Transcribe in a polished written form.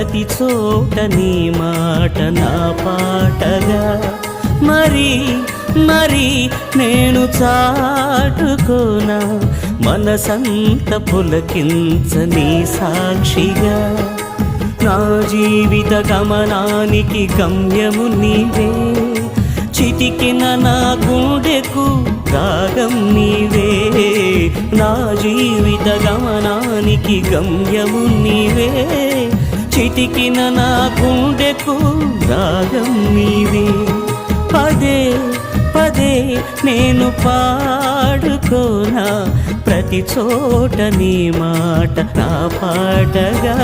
ప్రతి చోట నీ మాట నా పాటగా మరి మరి నేను చాటుకోనా మనసంత పులకించని సాక్షిగా నా జీవిత గమనానికి గమ్యము నీవే చిటికిన నా గుండెకు రాగం నీవే నా జీవిత గమనానికి గమ్యము నీవే చిటికిన నా గుండెకు రాగం నీవే పదే పదే నేను పాడుకోనా ప్రతి చోట నీ మాట నా పాటగా